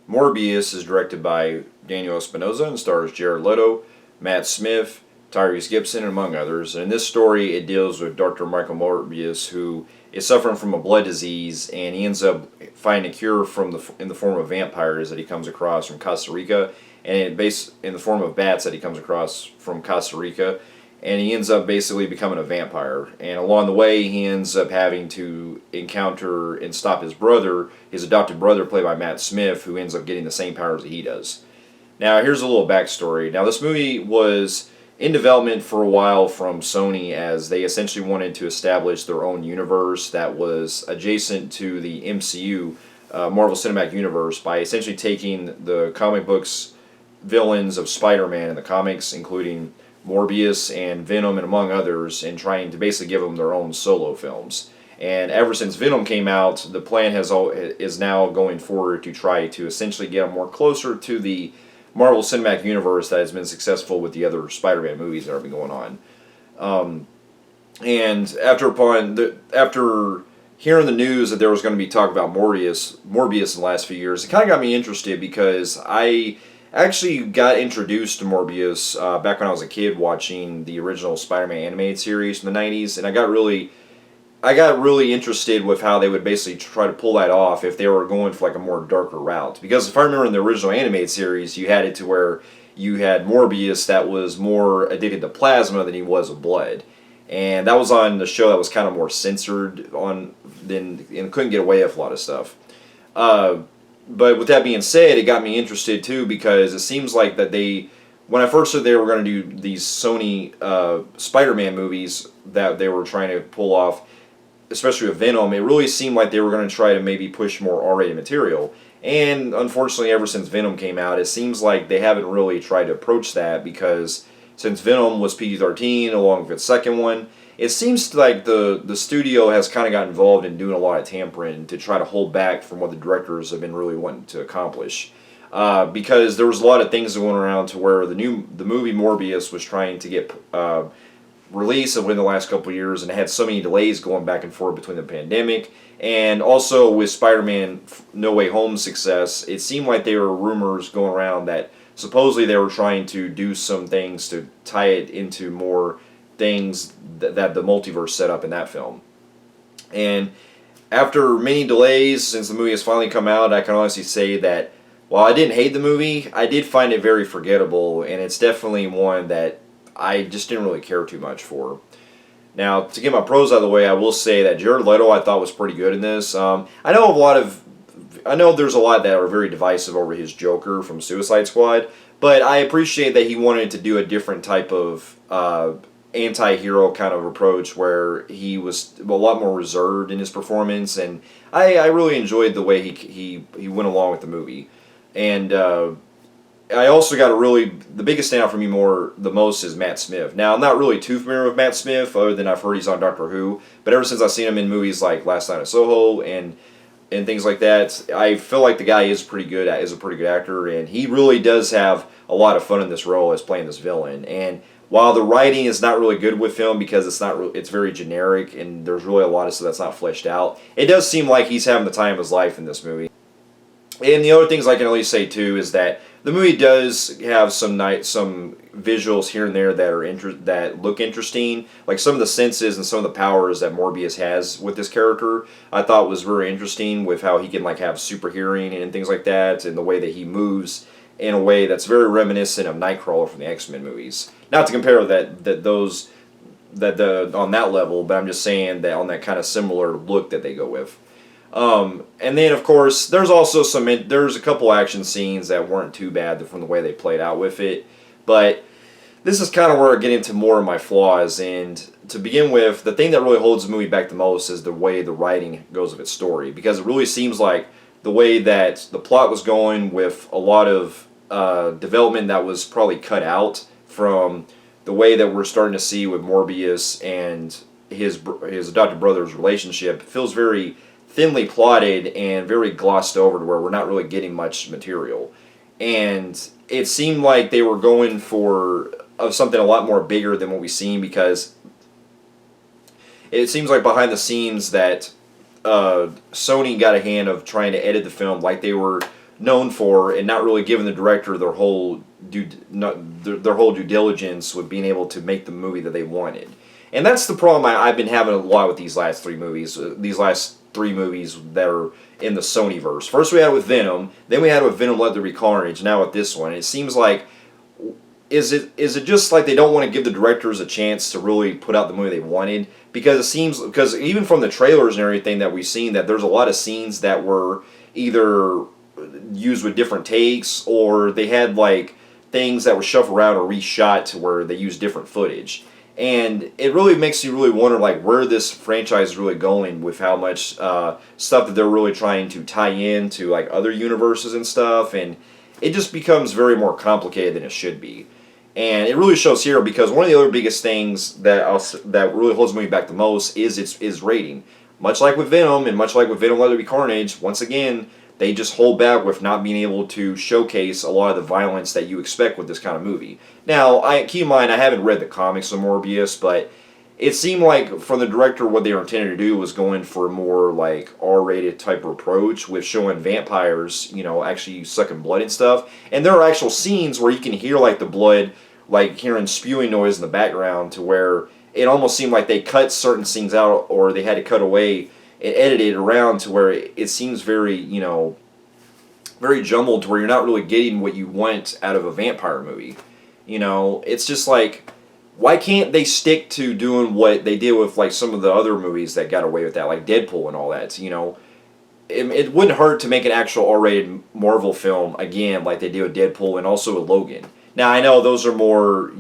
Morbius is directed by Daniel Espinosa and stars Jared Leto, Matt Smith, Tyrese Gibson, among others. And in this story, it deals with Dr. Michael Morbius, who is suffering from a blood disease, and he ends up finding a cure in the form of vampires that he comes across from Costa Rica, and in the form of bats that he comes across from Costa Rica. And he ends up basically becoming a vampire. And along the way, he ends up having to encounter and stop his brother, his adopted brother, played by Matt Smith, who ends up getting the same powers that he does. Now, here's a little backstory. Now, this movie was in development for a while from Sony, as they essentially wanted to establish their own universe that was adjacent to the MCU, Marvel Cinematic Universe, by essentially taking the comic books villains of Spider-Man in the comics, including Morbius and Venom and among others, and trying to basically give them their own solo films. And ever since Venom came out, the plan is now going forward to try to essentially get them more closer to the Marvel Cinematic Universe that has been successful with the other Spider-Man movies that have been going on. And after hearing the news that there was going to be talk about Morbius in the last few years, it kind of got me interested, because I actually got introduced to Morbius back when I was a kid watching the original Spider-Man animated series from the 90s, and I got really interested with how they would basically try to pull that off if they were going for like a more darker route. Because if I remember in the original animated series, you had it to where you had Morbius that was more addicted to plasma than he was of blood. And that was on the show that was kind of more censored and couldn't get away with a lot of stuff. But with that being said, it got me interested too, because it seems like that when I first heard they were going to do these Sony Spider-Man movies that they were trying to pull off, especially with Venom, it really seemed like they were going to try to maybe push more R-rated material. And unfortunately, ever since Venom came out, it seems like they haven't really tried to approach that, because since Venom was PG-13 along with its second one, it seems like the studio has kind of got involved in doing a lot of tampering to try to hold back from what the directors have been really wanting to accomplish. Because there was a lot of things going around to where the movie Morbius was trying to get released within the last couple of years, and it had so many delays going back and forth between the pandemic, and also with Spider-Man No Way Home's success, it seemed like there were rumors going around that supposedly they were trying to do some things to tie it into more things that the multiverse set up in that film. And after many delays since the movie has finally come out, I can honestly say that while I didn't hate the movie, I did find it very forgettable, and it's definitely one that I just didn't really care too much for. Now, to get my pros out of the way, I will say that Jared Leto I thought was pretty good in this. I know there's a lot that are very divisive over his Joker from Suicide Squad, but I appreciate that he wanted to do a different type of anti-hero kind of approach, where he was a lot more reserved in his performance, and I really enjoyed the way he went along with the movie. And I also got the biggest standout for me the most is Matt Smith. Now, I'm not really too familiar with Matt Smith, other than I've heard he's on Doctor Who, but ever since I've seen him in movies like Last Night at Soho and things like that, I feel like the guy is a pretty good actor, and he really does have a lot of fun in this role as playing this villain. And while the writing is not really good with him, because it's very generic and there's really a lot of stuff that's not fleshed out, it does seem like he's having the time of his life in this movie. And the other things I can at least say too is that the movie does have some visuals here and there that look interesting. Like some of the senses and some of the powers that Morbius has with this character, I thought was very interesting, with how he can like have super hearing and things like that, and the way that he moves in a way that's very reminiscent of Nightcrawler from the X-Men movies. Not to compare on that level, but I'm just saying that on that kind of similar look that they go with. And then, of course, there's a couple action scenes that weren't too bad from the way they played out with it. But this is kind of where I get into more of my flaws. And to begin with, the thing that really holds the movie back the most is the way the writing goes of its story. Because it really seems like the way that the plot was going, with a lot of development that was probably cut out from the way that we're starting to see with Morbius and his adopted brother's relationship, feels very thinly plotted and very glossed over, to where we're not really getting much material. And it seemed like they were going for something a lot more bigger than what we've seen, because it seems like behind the scenes that Sony got a hand of trying to edit the film like they were known for, and not really giving the director their whole due diligence with being able to make the movie that they wanted. And that's the problem I've been having a lot with these last three movies. These last three movies that are in the Sony verse. First we had it with Venom, then we had it with Venom Let There Be Carnage, now with this one. It seems like, is it just like they don't want to give the directors a chance to really put out the movie they wanted? Because even from the trailers and everything that we've seen, that there's a lot of scenes that were either used with different takes, or they had like things that were shuffled around or reshot to where they used different footage. And it really makes you really wonder like where this franchise is really going with how much stuff that they're really trying to tie in to like other universes and stuff, and it just becomes very more complicated than it should be. And it really shows here, because one of the other biggest things that really holds me back the most is its rating. Much like with Venom, and much like with Venom Let There Be Carnage, once again, they just hold back with not being able to showcase a lot of the violence that you expect with this kind of movie. Now, keep in mind, I haven't read the comics of Morbius, but it seemed like from the director what they were intending to do was going for a more like R-rated type of approach with showing vampires, actually sucking blood and stuff. And there are actual scenes where you can hear like the blood, like hearing spewing noise in the background, to where it almost seemed like they cut certain scenes out, or they had to cut away and edit it around to where it seems very, very jumbled, to where you're not really getting what you want out of a vampire movie. It's just like, why can't they stick to doing what they did with like some of the other movies that got away with that, like Deadpool and all that? It wouldn't hurt to make an actual R-rated Marvel film again, like they did with Deadpool and also with Logan. Now I know those are more,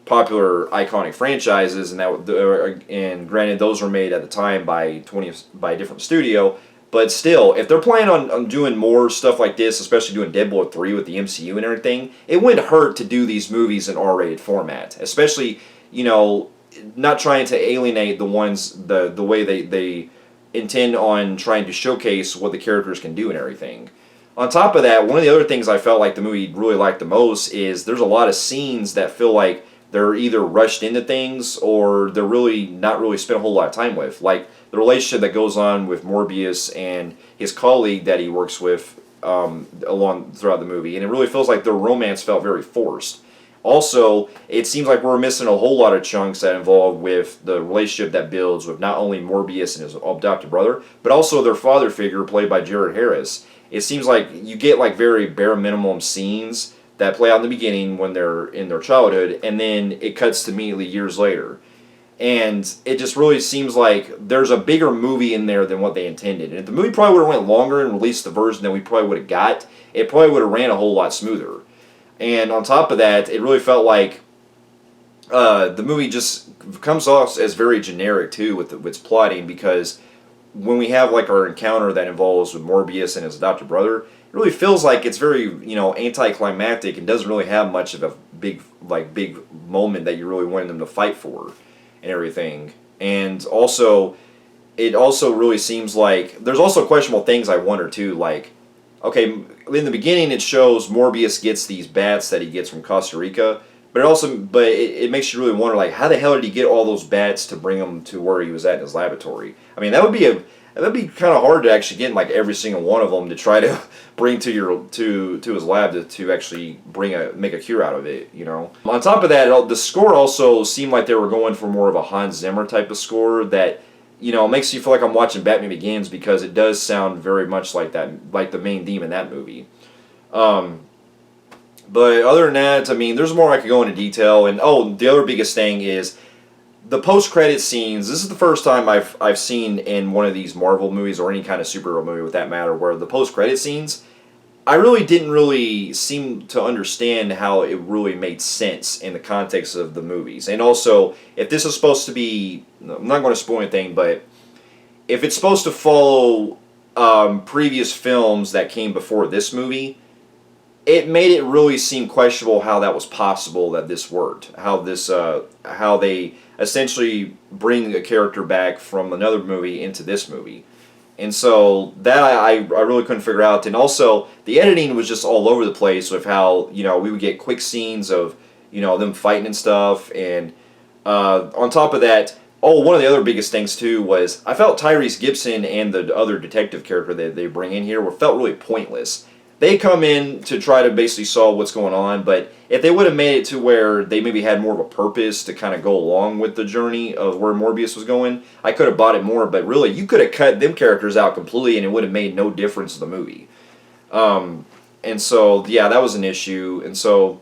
popular iconic franchises, and granted those were made at the time by a different studio, but still, if they're planning on doing more stuff like this, especially doing Deadpool 3 with the MCU and everything, it wouldn't hurt to do these movies in R-rated format, especially not trying to alienate the way they intend on trying to showcase what the characters can do and everything. On top of that, one of the other things I felt like the movie really liked the most is there's a lot of scenes that feel like they're either rushed into things, or they're really not really spent a whole lot of time with. Like the relationship that goes on with Morbius and his colleague that he works with along throughout the movie. And it really feels like their romance felt very forced. Also, it seems like we're missing a whole lot of chunks that involve with the relationship that builds with not only Morbius and his adopted brother, but also their father figure played by Jared Harris. It seems like you get like very bare minimum scenes that play out in the beginning when they're in their childhood, and then it cuts to immediately years later. And it just really seems like there's a bigger movie in there than what they intended. And if the movie probably would have went longer and released the version that we probably would have got, it probably would have ran a whole lot smoother. And on top of that, it really felt like the movie just comes off as very generic too with its plotting, because when we have like our encounter that involves with Morbius and his adopted brother, it really feels like it's very, anticlimactic, and doesn't really have much of a big moment that you really wanted them to fight for and everything. And also, it also really seems like there's also questionable things I wonder too, like, okay, in the beginning it shows Morbius gets these bats that he gets from Costa Rica, but it makes you really wonder, like, how the hell did he get all those bats to bring them to where he was at in his laboratory? I mean, that'd be kind of hard to actually get like every single one of them to try to bring to his lab to actually make a cure out of it. On top of that, the score also seemed like they were going for more of a Hans Zimmer type of score that makes you feel like I'm watching Batman Begins, because it does sound very much like that, like the main theme in that movie. But other than that, I mean, there's more I could go into detail. And the other biggest thing is the post-credit scenes. This is the first time I've seen in one of these Marvel movies, or any kind of superhero movie with that matter, where the post-credit scenes, I really didn't seem to understand how it really made sense in the context of the movies. And also, if this is supposed to be, I'm not going to spoil anything, but if it's supposed to follow previous films that came before this movie, it made it really seem questionable how that was possible that this worked. How they essentially bring a character back from another movie into this movie. And so that I really couldn't figure out. And also, the editing was just all over the place with how, we would get quick scenes of, them fighting and stuff. And on top of that, one of the other biggest things too was I felt Tyrese Gibson and the other detective character that they bring in here felt really pointless. they come in to try to basically solve what's going on, but if they would have made it to where they maybe had more of a purpose to kind of go along with the journey of where Morbius was going, I could have bought it more, but really, you could have cut them characters out completely and it would have made no difference to the movie. And so, yeah, that was an issue. And so,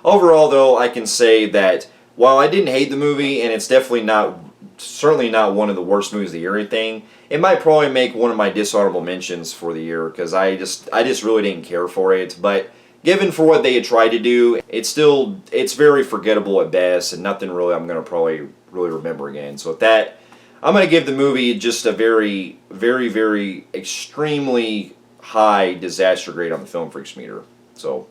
overall, though, I can say that while I didn't hate the movie, and it's certainly not one of the worst movies of the year or anything, it might probably make one of my dishonorable mentions for the year because I just really didn't care for it. But given for what they had tried to do, it's very forgettable at best, and nothing really I'm going to probably really remember again. So with that, I'm going to give the movie just a very, very, very extremely high disaster grade on the Film Freaks meter. So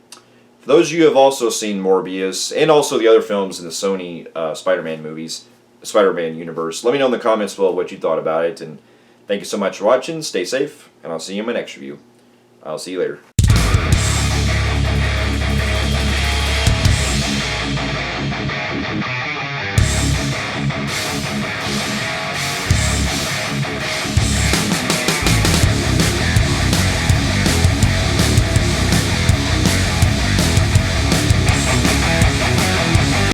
for those of you who have also seen Morbius and also the other films in the Sony Spider-Man movies, Spider-Man universe, let me know in the comments below what you thought about it. And thank you so much for watching. Stay safe, and I'll see you in my next review. I'll see you later.